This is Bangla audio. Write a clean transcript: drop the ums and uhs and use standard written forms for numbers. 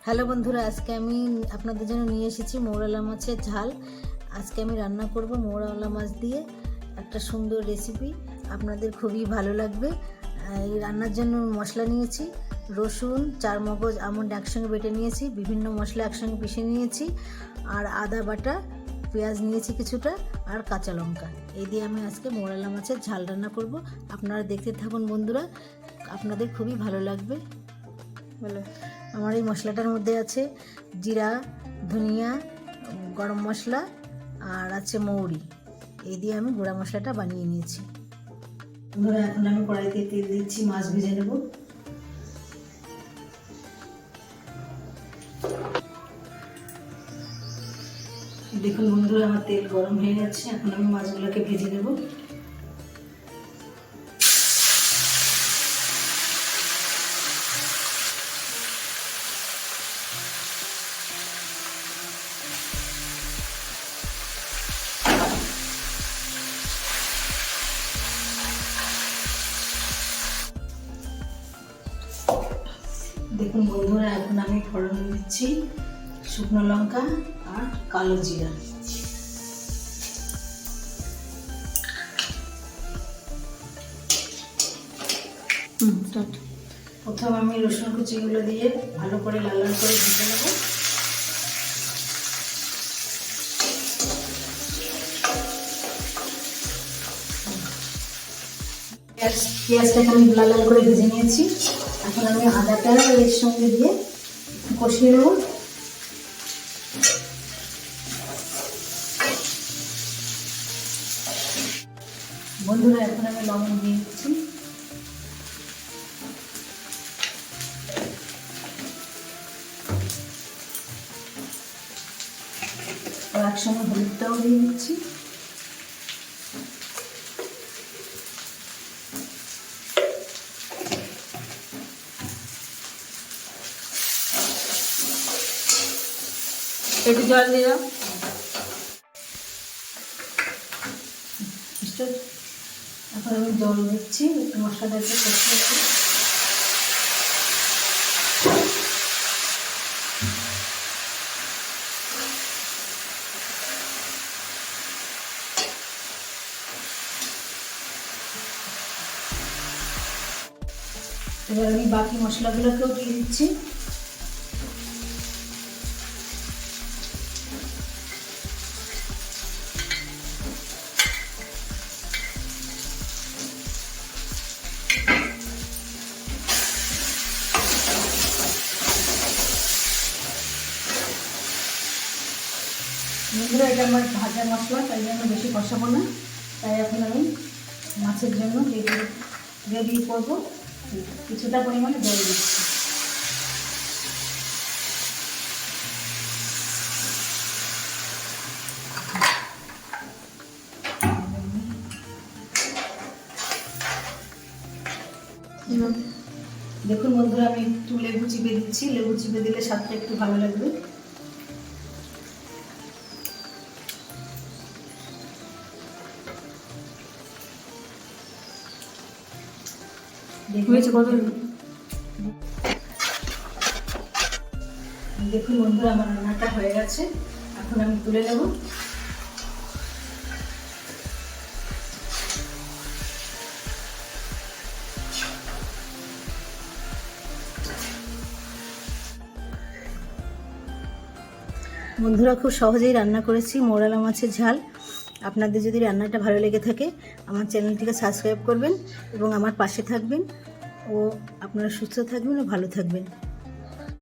হ্যালো বন্ধুরা, আজকে আমি আপনাদের জন্য নিয়ে এসেছি মৌরলা মাছের ঝাল। আজকে আমি রান্না করব মৌরলা মাছ দিয়ে একটা সুন্দর রেসিপি, আপনাদের খুবই ভালো লাগবে। এই রান্নার জন্য মশলা নিয়েছি রসুন, চারমগজ, আমন্ড একসঙ্গে বেটে নিয়েছি, বিভিন্ন মশলা একসঙ্গে পিষে নিয়েছি, আর আদা বাটা, পেঁয়াজ নিয়েছি কিছুটা, আর কাঁচা লঙ্কা। এই দিয়ে আমি আজকে মৌরলা মাছের ঝাল রান্না করব। আপনারা দেখতে থাকুন বন্ধুরা, আপনাদের খুবই ভালো লাগবে। বলো, আমার এই মশলাটার মধ্যে আছে জিরা, ধনিয়া, গরম মশলা, আর আছে মৌরি। এই দিয়ে আমি গুঁড়া মশলাটা বানিয়ে নিয়েছি। বন্ধুরা, এখন আমি কড়াইতে তেল দিচ্ছি, মাছ ভেজে নেব। দেখুন বন্ধুরা, আমার তেল গরম হয়ে গেছে, এখন আমি মাছগুলোকে ভেজে নেব। দেখুন বন্ধুরা, এখন আমি ফোড়ন দিচ্ছি শুকনো লঙ্কা আর কালো জিরা। প্রথম আমি রসুন কুচিগুলো দিয়ে ভালো করে লাল লাল করে ভেজে নেব। পেঁয়াজটাকে আমি লাল লাল করে ভেজে নিয়েছি। এখন আমি আদাটা এর সঙ্গে দিয়ে কষিয়ে নেব। বন্ধুরা, এখন আমি লবণ দিয়ে দিচ্ছি। আর একসঙ্গে হলুদটাও দিয়ে দিচ্ছি। একটু জল দিয়ে দাও। এখন আমি জল দিচ্ছি, একটু মশলাটাকে কষিয়ে নেব। এবার আমি বাকি মশলাগুলোকেও দিয়ে দিচ্ছি। বন্ধুরা, এটা আমার ভাজা মশলা, তাই জন্য বেশি কষাবো না। তাই এখন আমি মাছের জন্য রেডি করবো, কিছুটা পরিমাণে জল দিচ্ছি। দেখুন বন্ধুরা, আমি একটু লেবু চিপে দিচ্ছি। লেবু চিপে দিলে স্বাদটা একটু ভালো লাগবে। দেখুন বন্ধুরা, আমার রান্নাটা হয়ে গেছে, এখন আমি তুলে নেব। বন্ধুরা, খুব সহজেই রান্না করেছি মৌরলা মাছের ঝাল। আপনাদের যদি রান্নাটা ভালো লেগে থাকে, আমার চ্যানেলটিকে সাবস্ক্রাইব করবেন এবং আমার পাশে থাকবেন। ও আপনারা সুস্থ থাকবেন ও ভালো থাকবেন।